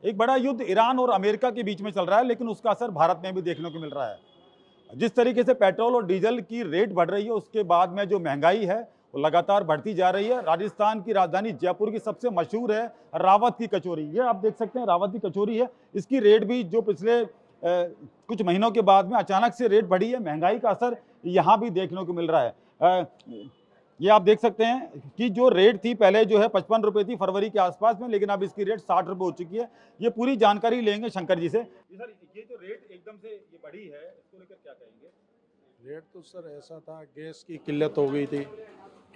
एक बड़ा युद्ध ईरान और अमेरिका के बीच में चल रहा है, लेकिन उसका असर भारत में भी देखने को मिल रहा है। जिस तरीके से पेट्रोल और डीजल की रेट बढ़ रही है, उसके बाद में जो महंगाई है वो लगातार बढ़ती जा रही है। राजस्थान की राजधानी जयपुर की सबसे मशहूर है रावत की कचौरी। ये आप देख सकते हैं रावत की कचौरी है। इसकी रेट भी जो पिछले कुछ महीनों के बाद में अचानक से रेट बढ़ी है, महंगाई का असर यहाँ भी देखने को मिल रहा है। ये आप देख सकते हैं कि जो रेट थी पहले जो है 55 रुपए थी फरवरी के आसपास में, लेकिन अब इसकी रेट 60 रुपए हो चुकी है। ये पूरी जानकारी लेंगे शंकर जी से। सर, ये जो रेट एकदम से ये बढ़ी है, इसको लेकर क्या कहेंगे? रेट तो सर ऐसा था, गैस की किल्लत हो गई थी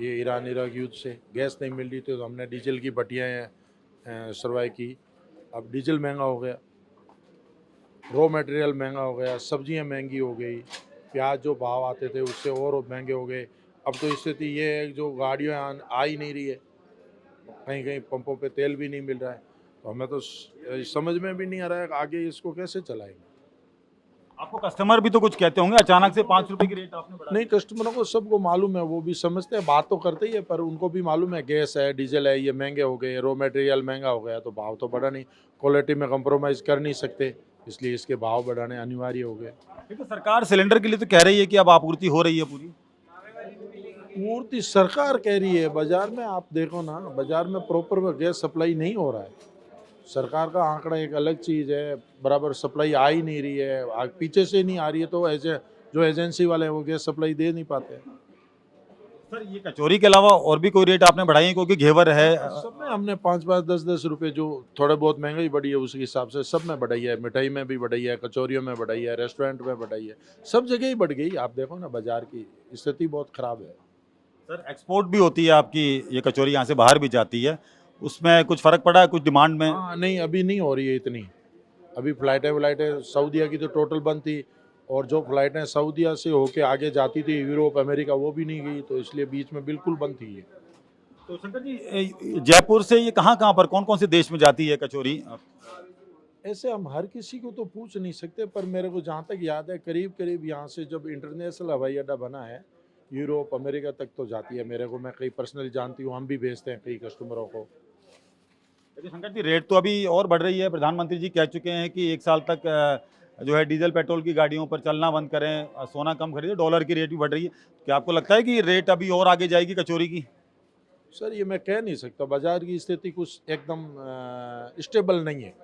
ये ईरान इराक युद्ध से। गैस नहीं मिल रही थी तो हमने डीजल की भट्टियाँ सरवाई की। अब डीजल महंगा हो गया, रॉ मटेरियल महंगा हो गया, सब्जियां महंगी हो गई, प्याज जो भाव आते थे उससे और महंगे हो गए। अब तो स्थिति ये है कि जो गाड़ियाँ आ ही नहीं रही है, कहीं कहीं पंपों पे तेल भी नहीं मिल रहा है। तो हमें तो समझ में भी नहीं आ रहा है कि आगे इसको कैसे चलाएंगे। आपको कस्टमर भी तो कुछ कहते होंगे, अचानक से 5 रुपए की रेट आपने बढ़ा नहीं, कस्टमरों को सबको मालूम है, वो भी समझते हैं, बात तो करते ही है, पर उनको भी मालूम है गैस है, डीजल है, ये महंगे हो गए, रॉ मटेरियल महंगा हो गया, तो भाव तो बढ़ा नहीं। क्वालिटी में कंप्रोमाइज़ कर नहीं सकते, इसलिए इसके भाव बढ़ाने अनिवार्य हो गए। क्योंकि सरकार सिलेंडर के लिए तो कह रही है कि अब आपूर्ति हो रही है पूरी। पूर्ति सरकार कह रही है, बाजार में आप देखो ना, बाजार में प्रॉपर गैस सप्लाई नहीं हो रहा है। सरकार का आंकड़ा एक अलग चीज़ है, बराबर सप्लाई आ ही नहीं रही है, पीछे से नहीं आ रही है, तो ऐसे जो एजेंसी वाले हैं वो गैस सप्लाई दे नहीं पाते। सर, ये कचौरी के अलावा और भी कोई रेट आपने बढ़ाई है? क्योंकि घेवर है। सब में हमने 5-5, 10-10 रुपए, जो थोड़े बहुत महंगाई बढ़ी है उस हिसाब से सब में बढ़ाई है। मिठाई में भी बढ़ाई है, कचौरियों में बढ़ाई है, रेस्टोरेंट में बढ़ाई है, सब जगह ही बढ़ गई। आप देखो ना, बाजार की स्थिति बहुत खराब है। सर, एक्सपोर्ट भी होती है आपकी ये कचौरी, यहाँ से बाहर भी जाती है, उसमें कुछ फर्क पड़ा है कुछ डिमांड में? हाँ, नहीं अभी नहीं हो रही है इतनी। अभी फ्लाइटें सऊदीया की तो टोटल बंद थी, और जो फ्लाइटें सऊदीया से होके आगे जाती थी यूरोप अमेरिका, वो भी नहीं गई, तो इसलिए बीच में बिल्कुल बंद थी ये। तो शंकर जी, जयपुर से ये कहाँ कहाँ पर कौन कौन से देश में जाती है कचौरी? ऐसे हम हर किसी को तो पूछ नहीं सकते, पर मेरे को जहाँ तक याद है, करीब करीब यहाँ से जब इंटरनेशनल हवाई अड्डा बना है, यूरोप अमेरिका तक तो जाती है मेरे को। मैं कई पर्सनली जानती हूँ, हम भी भेजते हैं कई कस्टमरों को। लेकिन शंकर जी, रेट तो अभी और बढ़ रही है। प्रधानमंत्री जी कह चुके हैं कि 1 साल तक जो है डीजल पेट्रोल की गाड़ियों पर चलना बंद करें, सोना कम खरीदें, डॉलर की रेट भी बढ़ रही है। क्या आपको लगता है कि रेट अभी और आगे जाएगी कचौरी की? सर, ये मैं कह नहीं सकता, बाजार की स्थिति कुछ एकदम स्टेबल नहीं है,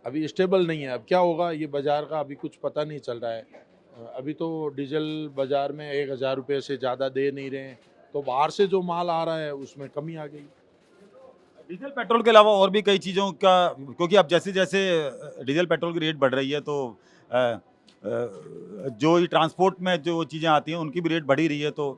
अभी स्टेबल नहीं है। अब क्या होगा ये बाजार का अभी कुछ पता नहीं चल रहा है। अभी तो डीजल बाजार में 1,000 रुपये से ज़्यादा दे नहीं रहे हैं, तो बाहर से जो माल आ रहा है उसमें कमी आ गई। डीजल पेट्रोल के अलावा और भी कई चीज़ों का, क्योंकि अब जैसे जैसे डीजल पेट्रोल की रेट बढ़ रही है, तो जो ये ट्रांसपोर्ट में जो चीज़ें आती हैं उनकी भी रेट बढ़ ही रही है। तो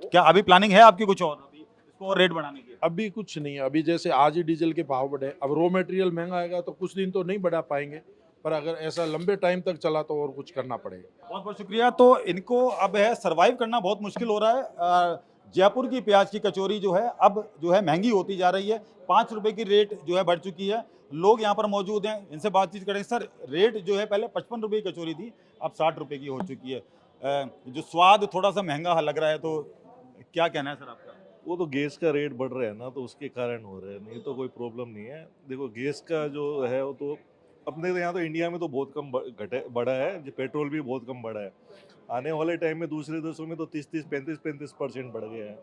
क्या अभी प्लानिंग है आपकी कुछ और अभी इसको और रेट बढ़ाने की? अभी कुछ नहीं है। अभी जैसे आज ही डीजल के भाव बढ़े, अब रॉ मटेरियल महंगा आएगा तो कुछ दिन तो नहीं बढ़ा पाएंगे, पर अगर ऐसा लंबे टाइम तक चला तो और कुछ करना पड़ेगा। बहुत बहुत शुक्रिया। तो इनको अब है सरवाइव करना बहुत मुश्किल हो रहा है। जयपुर की प्याज की कचौरी जो है अब जो है महंगी होती जा रही है। 5 रुपए की रेट जो है बढ़ चुकी है। लोग यहाँ पर मौजूद हैं, इनसे बातचीत करें। सर, रेट जो है पहले 55 रुपए की कचौरी थी, अब 60 रुपए की हो चुकी है। जो स्वाद थोड़ा सा महंगा लग रहा है, तो क्या कहना है सर आपका? वो तो गैस का रेट बढ़ रहा है ना, तो उसके कारण हो रहा है, नहीं तो कोई प्रॉब्लम नहीं है। देखो, गैस का जो है वो तो अपने यहाँ तो इंडिया में तो बहुत कम बढ़ा है, जो पेट्रोल भी बहुत कम बढ़ा है। आने वाले टाइम में दूसरे देशों में तो 30-30, 35-35% बढ़ गया है,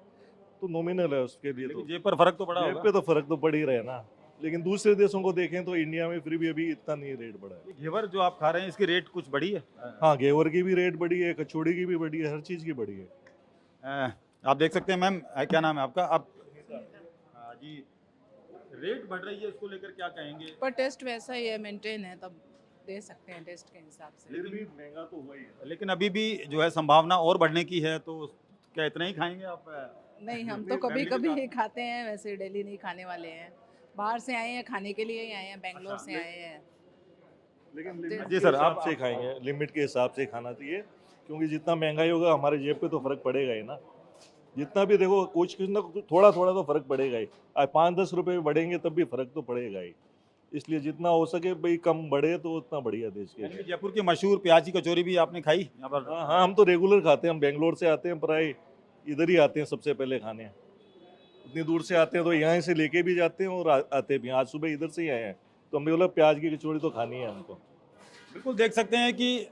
तो नॉमिनल है उसके लिए। तो जेब पर फर्क तो पड़ा जेब होगा। पे तो फर्क तो पड़ ही रहा है ना, लेकिन दूसरे देशों को देखें तो इंडिया में फिर भी अभी इतना नहीं रेट बढ़ा है। ये घेवर जो आप खा रहे हैं इसकी रेट कुछ बढ़ी है? हाँ, घेवर की भी रेट बढ़ी है, कचौड़ी की भी बढ़ी है, हर चीज़ की बढ़ी है। आप देख सकते हैं। मैम, क्या नाम है आपका? आप जी, रेट बढ़ रही है, इसको लेकर क्या कहेंगे? पर टेस्ट वैसा ही है, मेंटेन है, तब दे सकते हैं टेस्ट के हिसाब से। फिर भी महंगा तो हुआ ही है। लेकिन अभी भी जो है संभावना और बढ़ने की है, तो क्या इतना ही खाएंगे आप? नहीं, हम तो कभी कभी ही खाते हैं, वैसे डेली नहीं खाने वाले हैं। बाहर से आए हैं, खाने के लिए ही आए हैं, बेंगलोर से आए हैं। लेकिन लिमिट जी के सर, हिसाब से खाएंगे, लिमिट के हिसाब से खाना चाहिए, क्योंकि जितना महंगाई होगा हमारे जेब पे तो फर्क पड़ेगा ही ना। जितना भी देखो, कुछ कुछ ना कुछ थोड़ा थोड़ा तो फर्क पड़ेगा ही। आज 5-10 रुपए बढ़ेंगे तब भी फर्क तो पड़ेगा ही, इसलिए जितना हो सके भाई कम बढ़े तो उतना बढ़िया देश के लिए। जयपुर की मशहूर प्याज की कचौरी भी आपने खाई यहाँ पर? हाँ हाँ, हम तो रेगुलर खाते हैं, हम बेंगलोर से आते हैं, प्राय इधर ही आते हैं सबसे पहले खाने। इतनी दूर से आते हैं तो यहाँ से लेके भी जाते हैं और आते भी हैं। आज सुबह इधर से ही आए हैं, तो हमने बोला प्याज की कचौड़ी तो खानी है हमको। बिल्कुल देख सकते हैं कि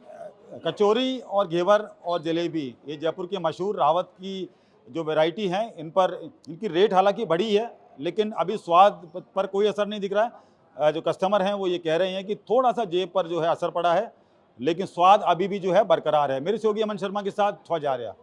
कचौरी और घेवर और जलेबी ये जयपुर की मशहूर रावत की जो वैरायटी हैं, इन पर इनकी रेट हालांकि बढ़ी है, लेकिन अभी स्वाद पर कोई असर नहीं दिख रहा है। जो कस्टमर हैं वो ये कह रहे हैं कि थोड़ा सा जेब पर जो है असर पड़ा है, लेकिन स्वाद अभी भी जो है बरकरार है। मेरे सहयोगी अमन शर्मा के साथ ख्वाजा आर्या।